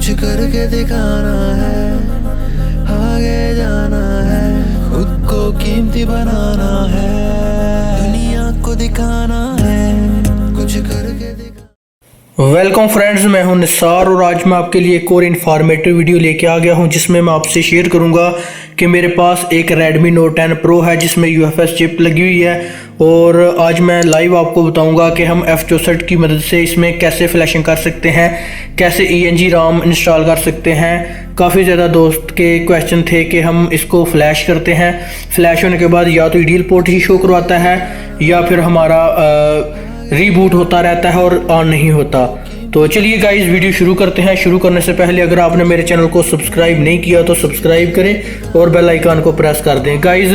कुछ करके दिखाना है, आगे जाना है, खुद को कीमती बनाना है, दुनिया को दिखाना है, कुछ करके दिखाना। वेलकम फ्रेंड्स, मैं हूं निसार और आज मैं आपके लिए एक और इन्फॉर्मेटिव वीडियो लेके आ गया हूं जिसमें मैं आपसे शेयर करूंगा कि मेरे पास एक Redmi Note 10 Pro है जिसमें UFS चिप लगी हुई है। और आज मैं लाइव आपको बताऊंगा कि हम F64 की मदद से इसमें कैसे फ्लैशिंग कर सकते हैं, कैसे ENG RAM इंस्टॉल कर सकते हैं। काफ़ी ज़्यादा दोस्त के क्वेश्चन थे कि हम इसको फ्लैश करते हैं, फ्लैश होने के बाद या तो IDL पोर्ट ही शो करवाता है या फिर हमारा रीबूट होता रहता है और ऑन नहीं होता। तो चलिए गाइस वीडियो शुरू करते हैं। शुरू करने से पहले अगर आपने मेरे चैनल को सब्सक्राइब नहीं किया तो सब्सक्राइब करें और बेल आइकन को प्रेस कर दें। गाइस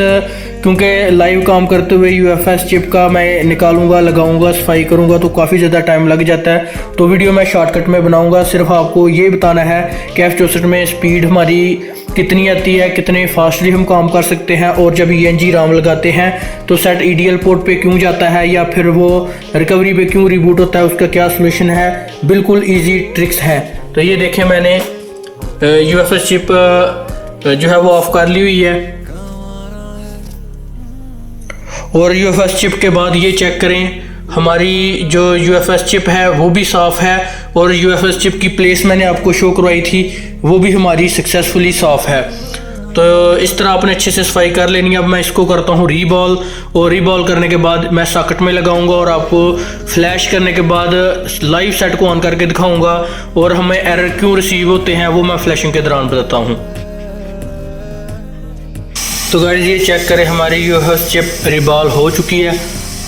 क्योंकि लाइव काम करते हुए UFS चिप का मैं निकालूंगा, लगाऊंगा, सफाई करूंगा तो काफ़ी ज़्यादा टाइम लग जाता है। तो वीडियो मैं शॉर्टकट में बनाऊंगा, सिर्फ आपको ये बताना है कि F64 में स्पीड हमारी कितनी आती है, कितने फास्टली हम काम कर सकते हैं। और जब ENG RAM लगाते हैं तो सेट EDL पोर्ट पे क्यों जाता है या फिर वो रिकवरी पे क्यों रिबूट होता है, उसका क्या सोल्यूशन है। बिल्कुल इजी ट्रिक्स हैं। तो ये देखें मैंने UFS चिप जो है वो ऑफ कर ली हुई है और UFS चिप के बाद ये चेक करें हमारी जो UFS चिप है वो भी साफ़ है और UFS चिप की प्लेस मैंने आपको शो करवाई थी वो भी हमारी सक्सेसफुली साफ़ है। तो इस तरह आपने अच्छे से सफाई कर लेनी है। अब मैं इसको करता हूँ रीबॉल और रीबॉल करने के बाद मैं सॉकेट में लगाऊंगा और आपको फ्लैश करने के बाद लाइव सेट को ऑन करके दिखाऊंगा और हमें एरर क्यों रिसीव होते हैं वो मैं फ्लैशिंग के दौरान बताता हूँ। तो गाइस ये चेक करें हमारी UFS चिप रीबॉल हो चुकी है।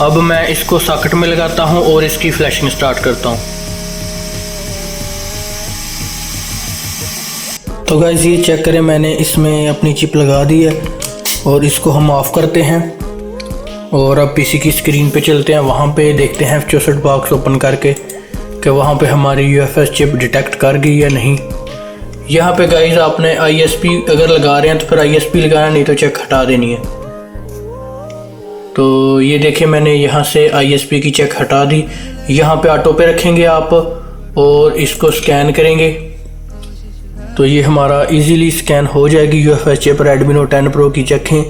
अब मैं इसको सॉकेट में लगाता हूँ और इसकी फ्लैशिंग स्टार्ट करता हूँ। तो गाइस ये चेक करें मैंने इसमें अपनी चिप लगा दी है और इसको हम ऑफ़ करते हैं और अब PC की स्क्रीन पे चलते हैं। वहाँ पे देखते हैं F64 बॉक्स ओपन करके कि वहाँ पे हमारी UFS चिप डिटेक्ट कर गई या नहीं। यहाँ पे गाइस आपने ISP अगर लगा रहे हैं तो फिर ISP लगाना, नहीं तो चेक हटा देनी है। तो ये देखें मैंने यहाँ से ISP की चेक हटा दी। यहाँ पे ऑटो पे रखेंगे आप और इसको स्कैन करेंगे तो ये हमारा इजीली स्कैन हो जाएगी। UFS chip Redmi Note 10 Pro की चेकें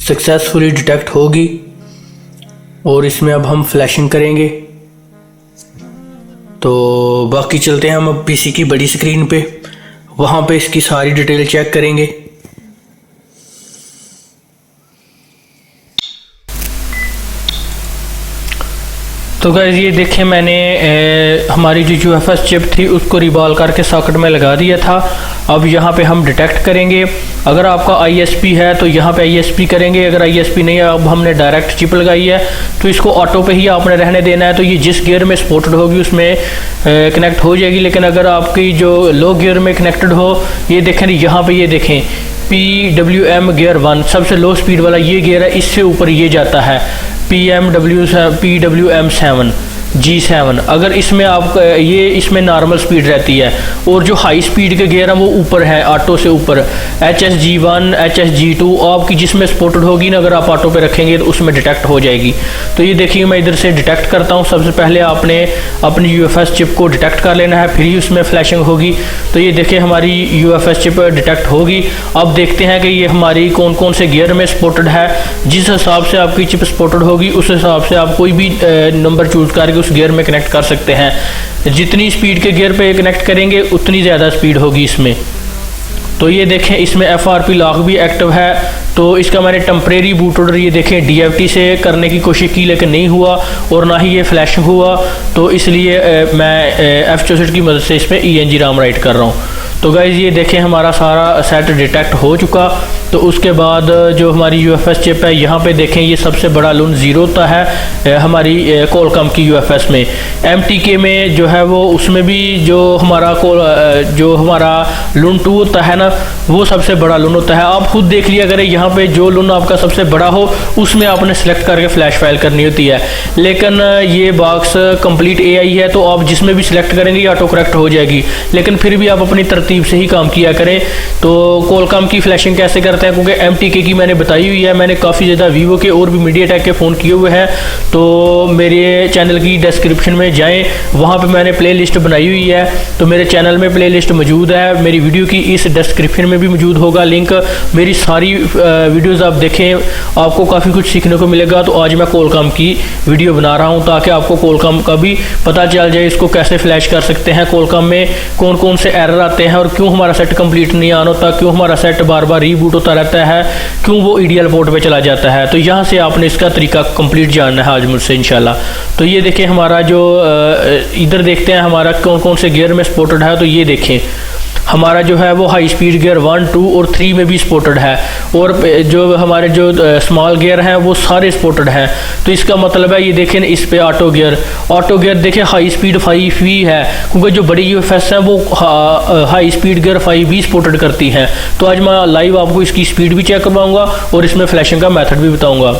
सक्सेसफुली डिटेक्ट होगी और इसमें अब हम फ्लैशिंग करेंगे। तो बाकी चलते हैं हम अब PC की बड़ी स्क्रीन पे, वहाँ पे इसकी सारी डिटेल चेक करेंगे। तो गाइस ये देखें मैंने हमारी जो UFS चिप थी उसको रिबॉल करके सॉकेट में लगा दिया था। अब यहाँ पे हम डिटेक्ट करेंगे। अगर आपका ISP है तो यहाँ पे ISP करेंगे, अगर ISP नहीं है अब हमने डायरेक्ट चिप लगाई है तो इसको ऑटो पे ही आपने रहने देना है। तो ये जिस गियर में सपोर्टेड होगी उसमें कनेक्ट हो जाएगी। लेकिन अगर आपकी जो लो गियर में कनेक्टेड हो, ये देखें यहाँ पे, ये देखें PWM गियर 1 सबसे लो स्पीड वाला ये गियर है, इससे ऊपर ये जाता है PWM 7 G7। अगर इसमें आप ये इसमें नॉर्मल स्पीड रहती है और जो हाई स्पीड के गियर हैं वो ऊपर है, ऑटो से ऊपर HSG1 HSG2 आपकी जिसमें सपोर्टेड होगी ना, अगर आप ऑटो पे रखेंगे तो उसमें डिटेक्ट हो जाएगी। तो ये देखिए मैं इधर से डिटेक्ट करता हूँ। सबसे पहले आपने अपनी UFS चिप को डिटेक्ट कर लेना है, फिर ही उसमें फ्लैशिंग होगी। तो ये देखिए हमारी UFS चिप डिटेक्ट होगी। अब देखते हैं कि ये हमारी कौन कौन से गियर में सपोर्टेड है। जिस हिसाब से आपकी चिप सपोर्टेड होगी उस हिसाब से आप कोई भी नंबर चूज करके उस गियर में कनेक्ट कर सकते हैं। जितनी स्पीड के गियर पे कनेक्ट करेंगे उतनी ज़्यादा स्पीड होगी इसमें। तो ये देखें इसमें FRP लॉक भी एक्टिव है। तो इसका मैंने टेम्परेरी बूट ऑर्डर ये देखें DFT से करने की कोशिश की लेकिन नहीं हुआ और ना ही ये फ्लैशिंग हुआ। तो इसलिए मैं F64 की मदद से इस पर ENG RAM राइट कर रहा हूँ। तो गाइज़ ये देखें हमारा सारा सेट डिटेक्ट हो चुका। तो उसके बाद जो हमारी UFS चिप है यहाँ पे देखें ये सबसे बड़ा लून 0 होता है हमारी Qualcomm की UFS में। MTK में जो है वो उसमें भी जो हमारा लून 2 होता है ना, वो सबसे बड़ा लून होता है। आप खुद देख लिया करें, यहाँ पे जो लून आपका सबसे बड़ा हो उसमें आपने सेलेक्ट करके फ्लैश फाइल करनी होती है। लेकिन ये बॉक्स कंप्लीट AI है तो आप जिसमें भी सिलेक्ट करेंगे ऑटो करेक्ट हो जाएगी। लेकिन फिर भी आप अपनी तरतीब से ही काम किया करें। तो Qualcomm की फ्लैशिंग कैसे करते करते हैं, क्योंकि MTK की मैंने बताई हुई है। मैंने काफ़ी ज़्यादा वीवो के और भी मीडियाटेक के फ़ोन किए हुए हैं, तो मेरे चैनल की डिस्क्रिप्शन में जाएँ, वहाँ पर मैंने प्ले लिस्ट बनाई हुई है। तो मेरे चैनल में प्ले लिस्ट मौजूद है, मेरी वीडियो की इस डिस्क्रिप्शन में भी मौजूद होगा लिंक। मेरी सारी वीडियोज़ आप देखें, आपको काफ़ी कुछ सीखने को मिलेगा। तो आज मैं कोलकॉम की वीडियो बना रहा हूँ ताकि आपको कोलकॉम का भी पता चल जाए, इसको कैसे फ्लैश कर सकते हैं, कोलकॉम में कौन कौन से एरर आते हैं और क्यों हमारा सेट कंप्लीट नहीं ऑन होता, क्यों हमारा सेट बार बार रीबूट होता रहता है, क्यों वो EDL पोर्ट पे चला जाता है। तो यहाँ से आपने इसका तरीका कंप्लीट जानना है आज मुझसे इंशाल्लाह। तो ये देखें हमारा जो इधर देखते हैं हमारा कौन कौन से गियर में सपोर्टेड है। तो ये देखें हमारा जो है वो हाई स्पीड गियर 1, 2 और 3 में भी सपोर्टेड है, और जो हमारे जो स्मॉल गियर हैं वो सारे सपोर्टेड हैं। तो इसका मतलब है ये देखें इस पे ऑटो गियर देखें हाई स्पीड 5 भी है, क्योंकि जो बड़ी UFS हैं वो हाई स्पीड गियर 5 भी सपोर्टेड करती हैं। तो आज मैं लाइव आपको इसकी स्पीड भी चेक करवाऊँगा और इसमें फ्लैशिंग का मेथड भी बताऊँगा।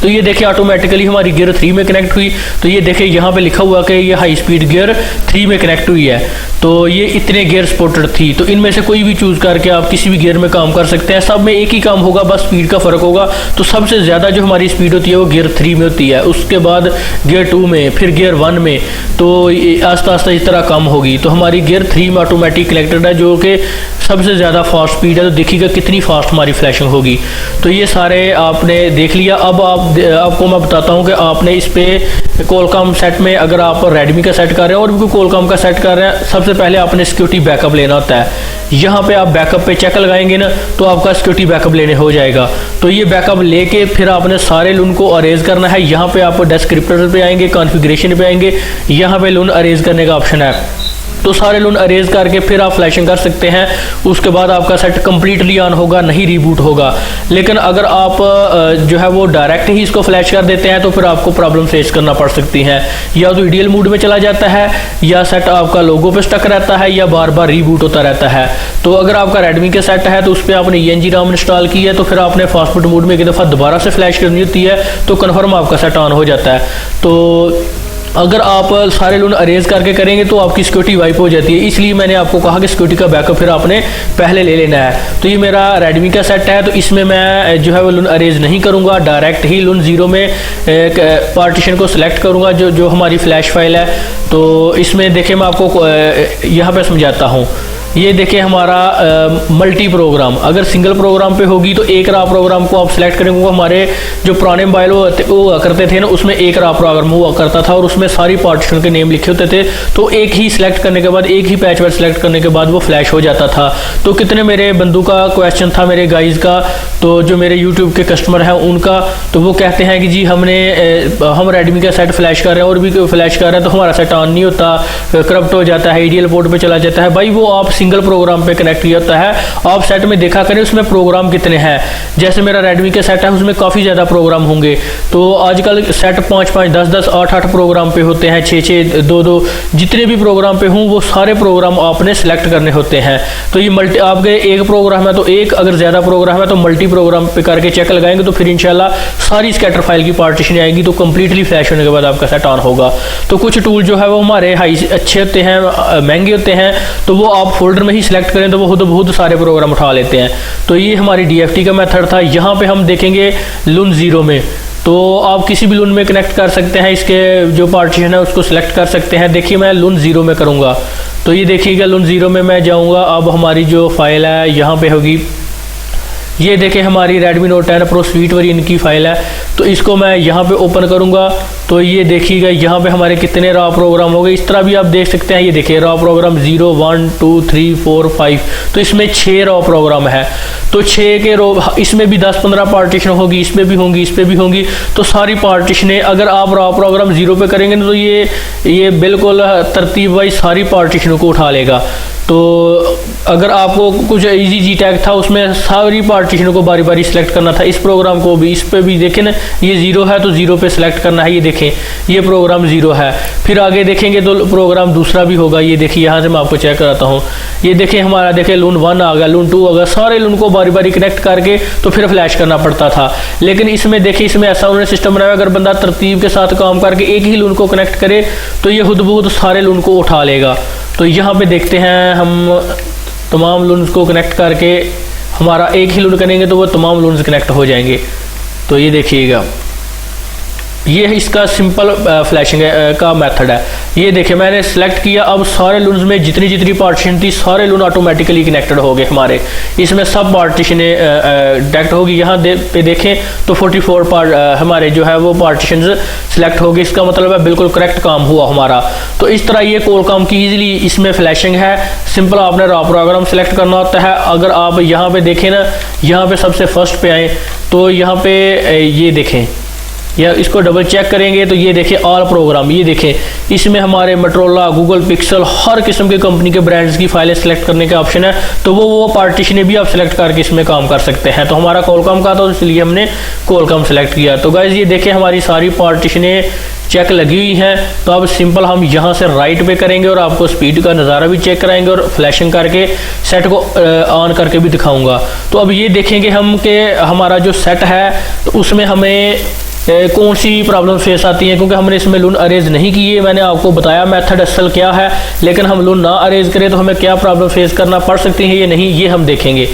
तो ये देखिए ऑटोमेटिकली हमारी गियर 3 में कनेक्ट हुई। तो ये देखिए यहाँ पे लिखा हुआ कि ये हाई स्पीड गियर 3 में कनेक्ट हुई है। तो ये इतने गियर सपोर्टेड थी, तो इनमें से कोई भी चूज़ करके आप किसी भी गियर में काम कर सकते हैं। सब में एक ही काम होगा, बस स्पीड का फ़र्क होगा। तो सबसे ज़्यादा जो हमारी स्पीड होती है वो गियर 3 में होती है, उसके बाद गियर 2 में, फिर गियर 1 में। तो आस्ता आस्ता इस तरह कम होगी। तो हमारी गियर 3 में ऑटोमेटिक कनेक्टेड है, जो कि सबसे ज़्यादा फास्ट स्पीड है। तो देखिएगा कितनी फास्ट हमारी फ्लैशिंग होगी। तो ये सारे आपने देख लिया। अब आपको मैं बताता हूँ कि आपने इस पे कोलकॉम सेट में, अगर आप रेडमी का सेट कर रहे हैं और भी कोई कोलकॉम का सेट कर रहे हैं, सबसे पहले आपने सिक्योरिटी बैकअप लेना होता है। यहाँ पे आप बैकअप पे चेक लगाएंगे ना, तो आपका सिक्योरिटी बैकअप लेने हो जाएगा। तो ये बैकअप लेके फिर आपने सारे लून को अरेज करना है। यहाँ पे आप डिस्क्रिप्टर पे आएंगे, कॉन्फ़िगरेशन पे आएंगे, यहाँ पे लून अरेज करने का ऑप्शन है। तो सारे लून अरेज करके फिर आप फ्लैशिंग कर सकते हैं। उसके बाद आपका सेट कम्प्लीटली ऑन होगा, नहीं रीबूट होगा। लेकिन अगर आप जो है वो डायरेक्ट ही इसको फ्लैश कर देते हैं तो फिर आपको प्रॉब्लम फेस करना पड़ सकती है। या तो EDL मोड में चला जाता है, या सेट आपका लोगो पे स्टक रहता है, या बार बार रीबूट होता रहता है। तो अगर आपका रेडमी का सेट है तो उस पर आपने ENG ROM इंस्टॉल की है, तो फिर आपने फास्ट मोड में एक दफ़ा दोबारा से फ्लैश करनी होती है, तो कन्फर्म आपका सेट ऑन हो जाता है। तो अगर आप सारे लोन अरेज करके करेंगे तो आपकी सिक्योरिटी वाइप हो जाती है। इसलिए मैंने आपको कहा कि सिक्योरिटी का बैकअप फिर आपने पहले ले लेना है। तो ये मेरा रेडमी का सेट है, तो इसमें मैं जो है वो लोन अरेज नहीं करूँगा, डायरेक्ट ही लोन 0 में एक पार्टीशन को सिलेक्ट करूँगा, जो हमारी फ्लैश फाइल है। तो इसमें देखें मैं आपको यहाँ पर समझाता हूँ। ये देखें हमारा मल्टी प्रोग्राम, अगर सिंगल प्रोग्राम पे होगी तो एक रॉ प्रोग्राम को आप सेलेक्ट करेंगे। हमारे जो पुराने मोबाइल वो करते थे ना, उसमें एक रॉ प्रोग्राम हुआ करता था और उसमें सारी पार्टीशन के नेम लिखे होते थे। तो एक ही सिलेक्ट करने के बाद, एक ही पैच वर्ड सेलेक्ट करने के बाद वो फ्लैश हो जाता था। तो कितने मेरे बंधु का क्वेश्चन था, मेरे गाइज का, तो जो मेरे यूट्यूब के कस्टमर हैं उनका, तो वो कहते हैं कि जी हम रेडमी का सेट फ्लैश कर रहे हैं और भी फ्लैश कर रहे हैं तो हमारा सेट ऑन नहीं होता, करप्ट हो जाता है, EDL पोर्ट पर चला जाता है। भाई वो आप सिंगल प्रोग्राम पे कनेक्ट किया होता है, आप सेट में देखा करें उसमें प्रोग्राम कितने हैं। जैसे मेरा रेडमी के सेट है उसमें काफ़ी ज़्यादा प्रोग्राम होंगे। तो आजकल सेट 5-5, 10-10, 8-8 प्रोग्राम पे होते हैं, 6-6, 2-2, जितने भी प्रोग्राम पे हों वो सारे प्रोग्राम आपने सेलेक्ट करने होते हैं। तो ये मल्टी, आपके एक प्रोग्राम है तो एक, अगर ज़्यादा प्रोग्राम है तो मल्टी प्रोग्राम पे करके चेक लगाएंगे तो फिर इंशाल्लाह सारी स्कैटर फाइल की पार्टीशन आएगी, तो कंप्लीटली फ्लैश होने के बाद आपका सेट ऑन होगा। तो कुछ टूल जो है वो हमारे हाई अच्छे होते हैं, महंगे होते हैं, तो वो आप फोल्डर में ही सिलेक्ट करें तो वो खुद बहुत सारे प्रोग्राम उठा लेते हैं। तो ये हमारी DFT का मेथड था। यहाँ पे हम देखेंगे लून 0 में, तो आप किसी भी लून में कनेक्ट कर सकते हैं, इसके जो पार्टीशन है उसको सिलेक्ट कर सकते हैं। देखिए मैं लून 0 में करूँगा, तो ये देखिएगा लून 0 में मैं जाऊँगा। अब हमारी जो फाइल है यहाँ पे होगी, ये देखें हमारी Redmi Note 10 Pro sweet variant की फाइल है। तो इसको मैं यहाँ पे ओपन करूँगा, तो ये देखिएगा यहाँ पे हमारे कितने रॉ प्रोग्राम हो गए। इस तरह भी आप देख सकते हैं, ये देखिए रॉ प्रोग्राम 0, 1, 2, 3, 4, 5, तो इसमें 6 रॉ प्रोग्राम है। तो 6 के रो, इसमें भी 10-15 पार्टीशन होगी, इसमें भी होंगी, इस पर भी होंगी। तो सारी पार्टीशनें अगर आप रॉ प्रोग्राम 0 पे करेंगे तो ये बिल्कुल तरतीब वाइज सारी पार्टीशनों को उठा लेगा। तो अगर आपको कुछ इजी जी टैग था उसमें सारी पार्टीशनों को बारी बारी सिलेक्ट करना था, इस प्रोग्राम को भी, इस पे भी देखें ना, ये 0 है तो 0 पे सिलेक्ट करना है। ये देखें ये प्रोग्राम 0 है। फिर आगे देखेंगे तो प्रोग्राम दूसरा भी होगा। ये देखिए यहाँ से मैं आपको चेक कराता हूँ। ये देखें हमारा देखें लून 1 आ गया, लून 2 आ गया, सारे लून को बारी बारी कनेक्ट करके तो फिर फ्लैश करना पड़ता था। लेकिन इसमें देखिए इसमें ऐसा उन्होंने सिस्टम बनाया, अगर बंदा तरतीब के साथ काम करके एक ही लून को कनेक्ट करे तो ये खुद बहुत सारे लून को उठा लेगा। तो यहाँ पे देखते हैं हम तमाम लून्स को कनेक्ट करके हमारा एक ही लून करेंगे तो वो तमाम लून्स कनेक्ट हो जाएंगे। तो ये देखिएगा, ये इसका सिंपल फ्लैशिंग का मेथड है। ये देखिए मैंने सेलेक्ट किया, अब सारे लून्स में जितनी जितनी पार्टीशन थी सारे लून ऑटोमेटिकली कनेक्टेड हो गए हमारे। इसमें सब पार्टीशन डायरेक्ट होगी। यहाँ पे देखें तो 44 हमारे जो है वो पार्टीशन सेलेक्ट हो गए। इसका मतलब है बिल्कुल करेक्ट काम हुआ हमारा। तो इस तरह ये कोलकॉम की ईजिली इसमें फ्लैशिंग है। सिंपल आपने रॉ प्रोग्राम सेलेक्ट करना होता है। अगर आप यहाँ पे देखें ना, यहाँ पे सबसे फर्स्ट पे आए तो यहाँ पे ये देखें, या इसको डबल चेक करेंगे तो ये देखें ऑल प्रोग्राम, ये देखें इसमें हमारे मोटोरोला, गूगल पिक्सल, हर किस्म के कंपनी के ब्रांड्स की फाइलें सेलेक्ट करने का ऑप्शन है। तो वो पार्टीशनें भी आप सेलेक्ट करके इसमें काम कर सकते हैं। तो हमारा कोलकॉम का तो इसलिए हमने कोलकॉम सेलेक्ट किया। तो गाइज ये देखें हमारी सारी पार्टीशनें चेक लगी हुई हैं। तो अब सिंपल हम यहाँ से राइट पे करेंगे और आपको स्पीड का नज़ारा भी चेक कराएंगे और फ्लैशिंग करके सेट को ऑन करके भी दिखाऊंगा। तो अब ये देखेंगे हम कि हमारा जो सेट है तो उसमें हमें कौन सी प्रॉब्लम फेस आती है, क्योंकि हमने इसमें लून अरेज नहीं किए। मैंने आपको बताया मेथड असल क्या है, लेकिन हम लून ना अरेज करें तो हमें क्या प्रॉब्लम फेस करना पड़ सकती है या नहीं, ये हम देखेंगे।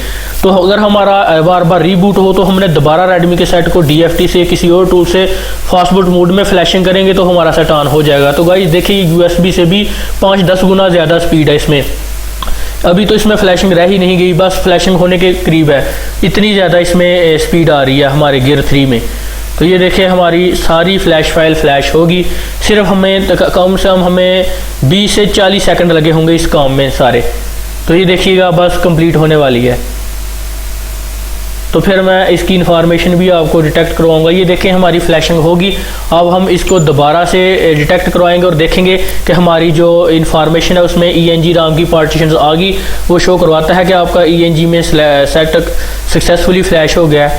तो अगर हमारा बार बार रीबूट हो तो हमने दोबारा रेडमी के सेट को DFT से किसी और टूल से फास्टबूट मोड में फ्लैशिंग करेंगे तो हमारा सेट ऑन हो जाएगा। तो गाइस देखिए USB से भी 5-10 गुना ज़्यादा स्पीड है इसमें। अभी तो इसमें फ्लैशिंग रह ही नहीं गई, बस फ्लैशिंग होने के करीब है, इतनी ज़्यादा इसमें स्पीड आ रही है हमारे गियर 3 में। तो ये देखें हमारी सारी फ्लैश फाइल फ्लैश होगी। सिर्फ हमें कम से कम हमें 20 से 40 सेकंड लगे होंगे इस काम में सारे। तो ये देखिएगा बस कंप्लीट होने वाली है। तो फिर मैं इसकी इन्फॉर्मेशन भी आपको डिटेक्ट करवाऊंगा। ये देखें हमारी फ्लैशिंग होगी। अब हम इसको दोबारा से डिटेक्ट करवाएंगे और देखेंगे कि हमारी जो इन्फॉर्मेशन है उसमें ENG RAM की पार्टीशन आ गई। वो शो करवाता है कि आपका ENG में सेट सक्सेसफुली फ्लैश हो गया।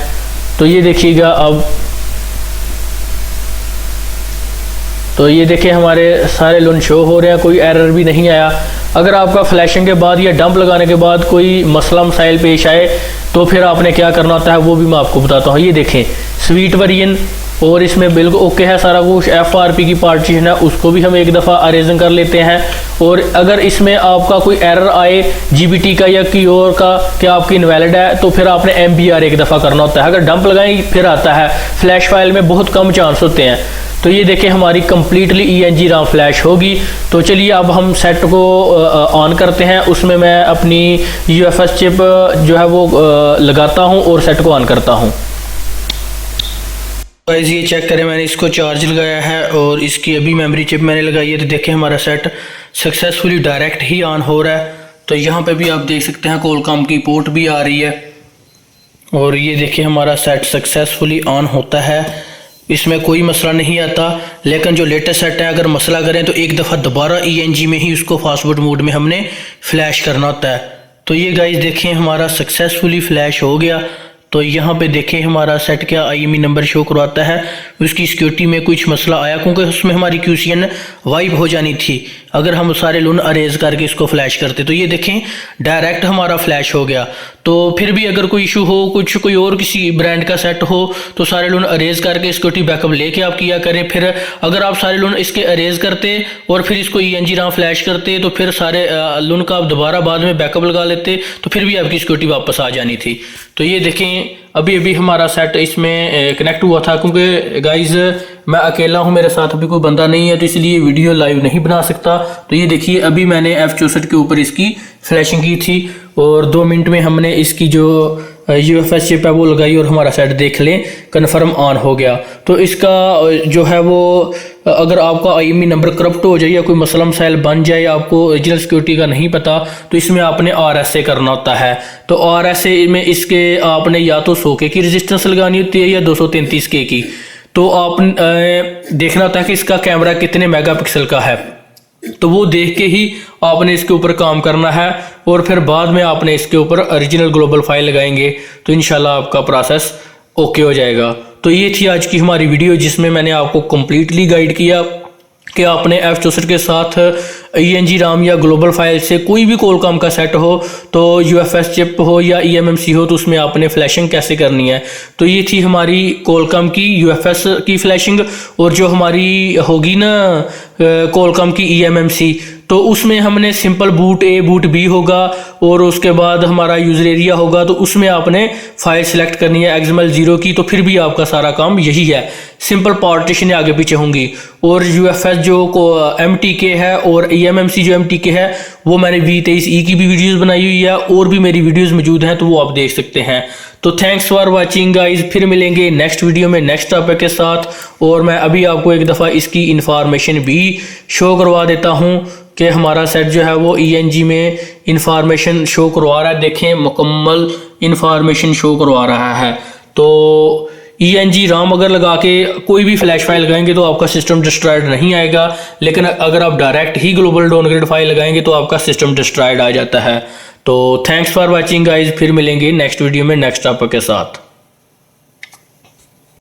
तो ये देखिएगा अब, तो ये देखिए हमारे सारे लून शो हो रहे हैं, कोई एरर भी नहीं आया। अगर आपका फ्लैशिंग के बाद या डंप लगाने के बाद कोई मसला मसाइल पेश आए तो फिर आपने क्या करना होता है वो भी मैं आपको बताता हूँ। ये देखें स्वीट वेरिएंट और इसमें बिल्कुल ओके है सारा कुछ। FRP की पार्टीशन है उसको भी हम एक दफ़ा अरेजिंग कर लेते हैं। और अगर इसमें आपका कोई एरर आए GBT का या की और का कि आपकी इनवैलिड है तो फिर आपने MBR एक दफ़ा करना होता है। अगर डंप लगाएं फिर आता है, फ्लैश फाइल में बहुत कम चांस होते हैं। तो ये देखें हमारी कंप्लीटली ENG RAM फ्लैश होगी। तो चलिए अब हम सेट को ऑन करते हैं। उसमें मैं अपनी UFS चिप जो है वो लगाता हूं और सेट को ऑन करता हूं। गाइस ये चेक करें, मैंने इसको चार्ज लगाया है और इसकी अभी मेमोरी चिप मैंने लगाई है। तो देखें हमारा set successfully direct he on हो रहा है। तो यहाँ पे भी आप देख सकते हैं कोलकॉम की पोर्ट भी आ रही है और ये देखिए हमारा सेट सक्सेसफुली ऑन होता है, इसमें कोई मसला नहीं आता। लेकिन जो लेटेस्ट सेट है अगर मसला करें तो एक दफ़ा दोबारा ENG में ही उसको फास्टबूट मोड में हमने फ्लैश करना होता है। तो ये गाइस देखें हमारा सक्सेसफुली फ्लैश हो गया। तो यहाँ पे देखें हमारा सेट क्या IME नंबर शो करवाता है। उसकी सिक्योरिटी में कुछ मसला आया क्योंकि उसमें हमारी QCN वाइप हो जानी थी अगर हम सारे लून अरेज करके इसको फ्लैश करते। तो ये देखें डायरेक्ट हमारा फ्लैश हो गया। तो फिर भी अगर कोई इशू हो, कुछ कोई और किसी ब्रांड का सेट हो तो सारे लून अरेज करके सिक्योरिटी बैकअप लेके आप किया करें। फिर अगर आप सारे लून इसके अरेज करते और फिर इसको ENG RAM फ्लैश करते तो फिर सारे लून का आप दोबारा बाद में बैकअप लगा लेते तो फिर भी आपकी सिक्योरिटी वापस आ जानी थी। तो ये देखें अभी अभी हमारा सेट इसमें कनेक्ट हुआ था क्योंकि गाइज मैं अकेला हूँ, मेरे साथ अभी कोई बंदा नहीं है तो इसलिए वीडियो लाइव नहीं बना सकता। तो ये देखिए अभी मैंने F64 के ऊपर इसकी फ्लैशिंग की थी और 2 मिनट में हमने इसकी जो UFS चिप है वो लगाई और हमारा सेट देख लें कन्फर्म ऑन हो गया। तो इसका जो है वो अगर आपका IME नंबर करप्ट हो जाए या कोई मसला मसाइल बन जाए, आपको ओरिजिनल सिक्योरिटी का नहीं पता, तो इसमें आपने RSA करना होता है। तो RSA में इसके आपने या तो 100K की रेजिस्टेंस लगानी होती है या 233K की। तो आप देखना होता है कि इसका कैमरा कितने मेगापिक्सल का है, तो वो देख के ही आपने इसके ऊपर काम करना है और फिर बाद में आपने इसके ऊपर ओरिजिनल ग्लोबल फाइल लगाएंगे तो इंशाल्लाह आपका प्रोसेस ओके हो जाएगा। तो ये थी आज की हमारी वीडियो जिसमें मैंने आपको कम्प्लीटली गाइड किया कि आपने F64 के साथ ENG RAM या ग्लोबल फाइल से कोई भी कोलकॉम का सेट हो, तो UFS चिप हो या eMMC हो, तो उसमें आपने फ्लैशिंग कैसे करनी है। तो ये थी हमारी कोलकॉम की UFS की फ्लैशिंग और जो हमारी होगी ना कोलकॉम की eMMC, तो उसमें हमने सिंपल बूट ए बूट बी होगा और उसके बाद हमारा यूज़र एरिया होगा, तो उसमें आपने फाइल सेलेक्ट करनी है XML 0 की, तो फिर भी आपका सारा काम यही है। सिंपल पार्टीशन आगे पीछे होंगी। और UFS जो MTK है और EMMC जो MTK है वो मैंने V23E की भी वीडियोस बनाई हुई है, और भी मेरी वीडियोस मौजूद हैं तो वो आप देख सकते हैं। तो थैंक्स फॉर वाचिंग गाइज, फिर मिलेंगे नेक्स्ट वीडियो में नेक्स्ट टॉपिक के साथ। और मैं अभी आपको एक दफ़ा इसकी इंफॉर्मेशन भी शो करवा देता हूँ कि हमारा सेट जो है वो ENG में इंफॉर्मेशन शो करवा रहा है। देखें, मुकम्मल इंफॉर्मेशन शो करवा रहा है। तो ENG राम अगर लगा के कोई भी फ्लैश फाइल लगाएंगे तो आपका सिस्टम डिस्ट्रॉयड नहीं आएगा, लेकिन अगर आप डायरेक्ट ही ग्लोबल डाउनग्रेड फाइल लगाएंगे तो आपका सिस्टम डिस्ट्रॉयड आ जाता है। तो थैंक्स फॉर वाचिंग गाइज, फिर मिलेंगे नेक्स्ट वीडियो में नेक्स्ट टॉपिक के साथ।